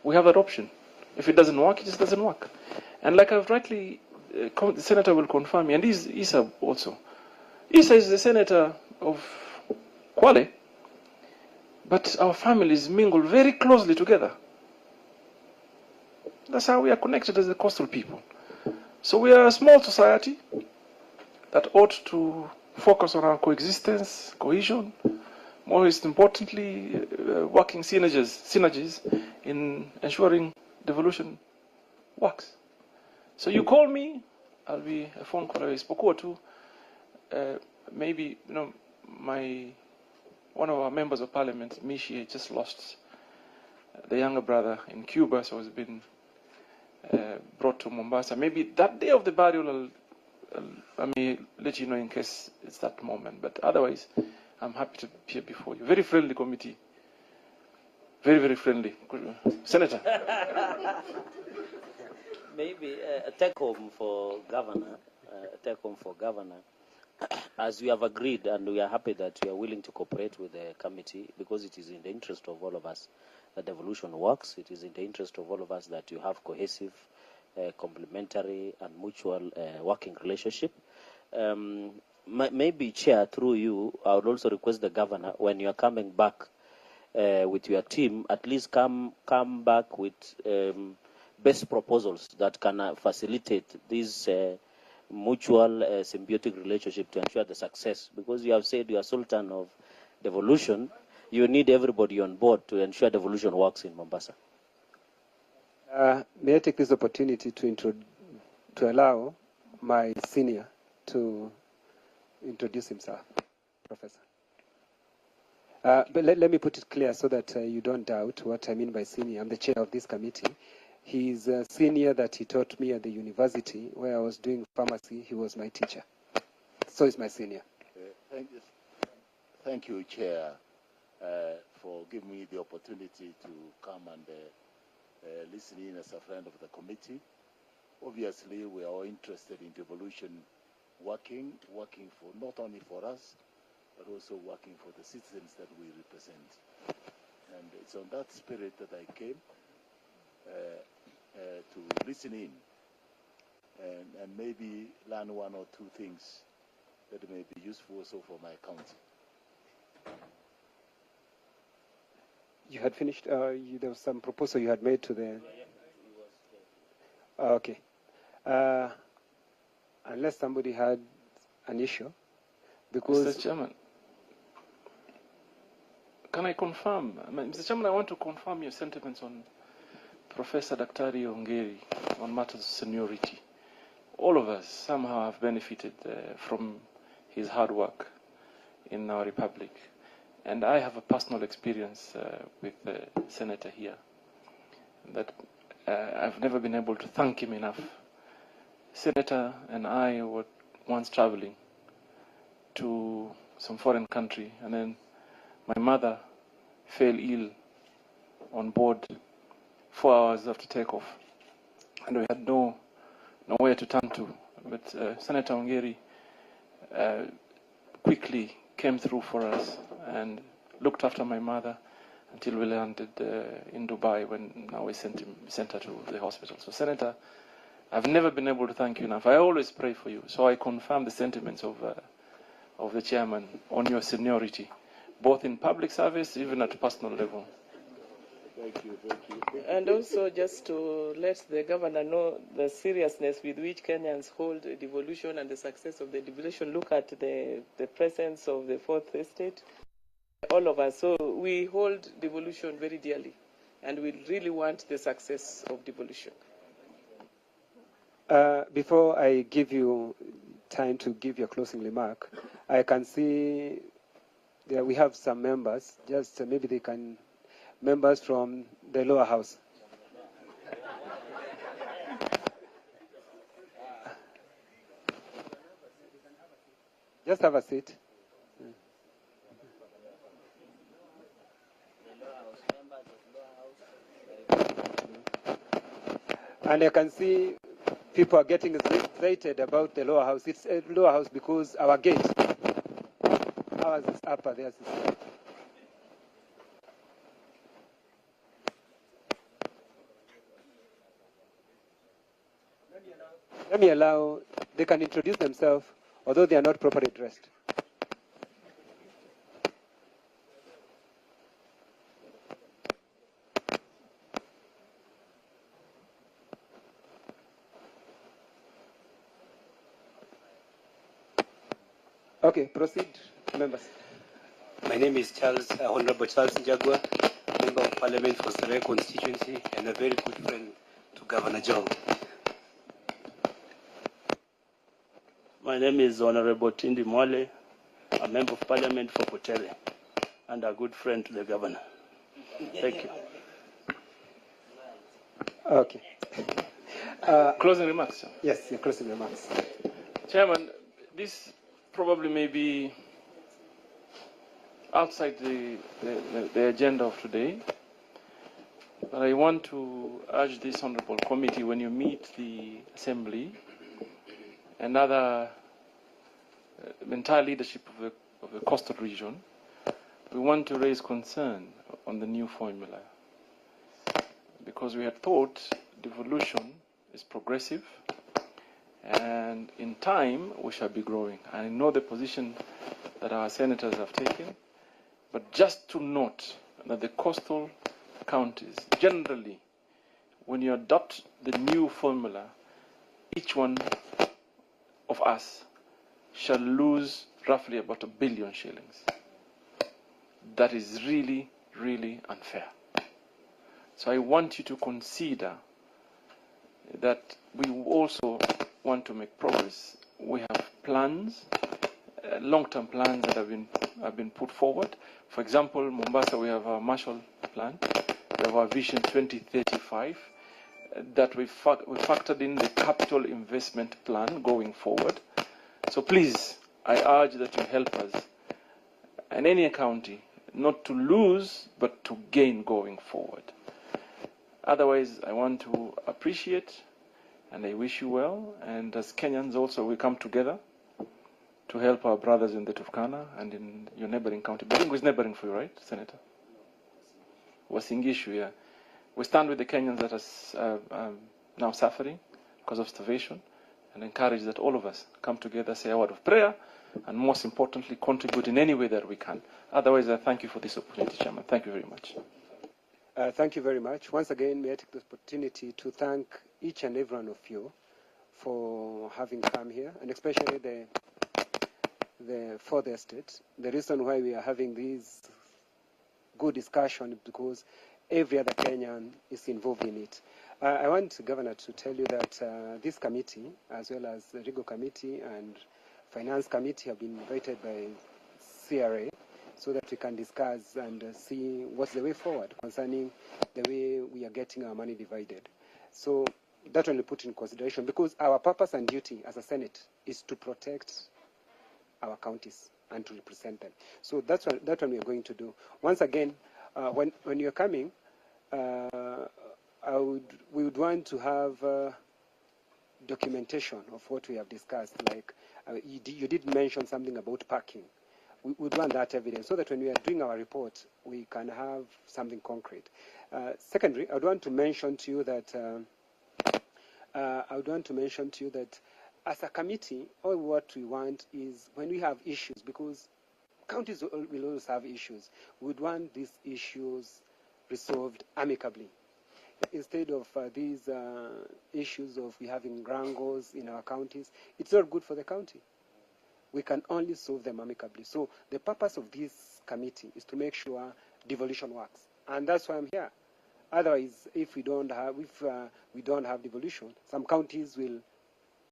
We have that option. If it doesn't work, it just doesn't work. And like I've rightly, the senator will confirm me, and Isa also. Isa is the senator of Kwale, but our families mingle very closely together. That's how we are connected as the coastal people. So we are a small society that ought to focus on our coexistence, cohesion, most importantly, working synergies in ensuring devolution works. So you call me, I'll be a phone call away. Isipokuwa tu, maybe, one of our members of parliament, Mishi, just lost the younger brother in Cuba, so he's been brought to Mombasa. Maybe that day of the burial, I may let you know in case it's that moment. But otherwise, I'm happy to appear before you. Very friendly committee. Very, very friendly. Senator. Maybe a take-home for governor. As we have agreed, and we are happy that you are willing to cooperate with the committee, because it is in the interest of all of us that devolution works. It is in the interest of all of us that you have cohesive, complementary, and mutual working relationship. Maybe, Chair, through you, I would also request the governor, when you are coming back with your team, at least come back with best proposals that can facilitate this mutual symbiotic relationship to ensure the success. Because you have said you are Sultan of devolution, you need everybody on board to ensure devolution works in Mombasa. May I take this opportunity to allow my senior to introduce himself, Professor. But let me put it clear so that you don't doubt what I mean by senior. I'm the chair of this committee. He's a senior that he taught me at the university where I was doing pharmacy. He was my teacher. So he's my senior. Thank you, Chair, for giving me the opportunity to come and listen in as a friend of the committee. Obviously, we are all interested in devolution working for not only for us, but also working for the citizens that we represent. And it's on that spirit that I came to listen in and maybe learn one or two things that may be useful also for my county. You had finished? There was some proposal you had made to the... Okay. Unless somebody had an issue, because... Mr. Chairman, can I confirm? Mr. Chairman, I want to confirm your sentiments on Professor Daktari Ongeri on matters of seniority. All of us somehow have benefited from his hard work in our republic. And I have a personal experience with the senator here that I've never been able to thank him enough. Senator and I were once traveling to some foreign country, and then my mother fell ill on board 4 hours after takeoff, and we had nowhere to turn to. But Senator Ongeri quickly came through for us and looked after my mother until we landed in Dubai, when now we sent her to the hospital. So, Senator, I've never been able to thank you enough. I always pray for you. So I confirm the sentiments of the chairman on your seniority, both in public service, even at personal level. Thank you. And also, just to let the governor know the seriousness with which Kenyans hold devolution and the success of the devolution. Look at the presence of the fourth estate, all of us. So we hold devolution very dearly, and we really want the success of devolution. Before I give you time to give your closing remark, I can see that we have some members. Just maybe they can... Members from the lower house. Just have a seat. And I can see people are getting excited about the lower house. It's a lower house because our gate, ours is upper, theirs is let me allow, they can introduce themselves, although they are not properly dressed. Okay, proceed, members. My name is Charles, Honorable Charles Njagua, Member of Parliament for Sarai constituency and a very good friend to Governor Joho. My name is Honorable Tindi Mwale, a Member of Parliament for Kotere and a good friend to the Governor. Thank you. Okay. Closing remarks, sir. Yes, your closing remarks. Chairman, this probably may be outside the agenda of today, but I want to urge this honorable committee, when you meet the Assembly and other entire leadership of the coastal region, we want to raise concern on the new formula, because we had thought devolution is progressive, and in time we shall be growing. I know the position that our senators have taken, but just to note that the coastal counties, generally, when you adopt the new formula, each one of us shall lose roughly about 1 billion shillings. That is really, really unfair. So I want you to consider that we also want to make progress. We have plans, long-term plans that have been put forward. For example, Mombasa, we have our Marshall Plan. We have our Vision 2035 that we factored in the capital investment plan going forward. So please, I urge that you help us and any county not to lose but to gain going forward. Otherwise, I want to appreciate and I wish you well. And as Kenyans also, we come together to help our brothers in the Turkana and in your neighboring county. Baringo is neighboring for you, right, Senator? Wasingishu, yeah. We stand with the Kenyans that are now suffering because of starvation, and encourage that all of us come together, say a word of prayer, and most importantly, contribute in any way that we can. Otherwise, I thank you for this opportunity, Chairman. Thank you very much. Thank you very much. Once again, may I take this opportunity to thank each and every one of you for having come here, and especially the fourth estate. The reason why we are having this good discussion is because every other Kenyan is involved in it. I want, Governor, to tell you that this committee, as well as the Legal Committee and Finance Committee, have been invited by CRA so that we can discuss and see what's the way forward concerning the way we are getting our money divided. So that will be put in consideration, because our purpose and duty as a Senate is to protect our counties and to represent them. So that's what we are going to do. Once again, when you're coming, we would want to have documentation of what we have discussed. Like you did mention something about parking. We would want that evidence so that when we are doing our report, we can have something concrete. Secondly, I would want to mention to you that as a committee, all what we want is when we have issues, because counties will always have issues, we would want these issues resolved amicably. Instead of these issues of we having wrangles in our counties, it's not good for the county. We can only solve them amicably. So the purpose of this committee is to make sure devolution works, and that's why I'm here. Otherwise, if we don't have devolution, some counties will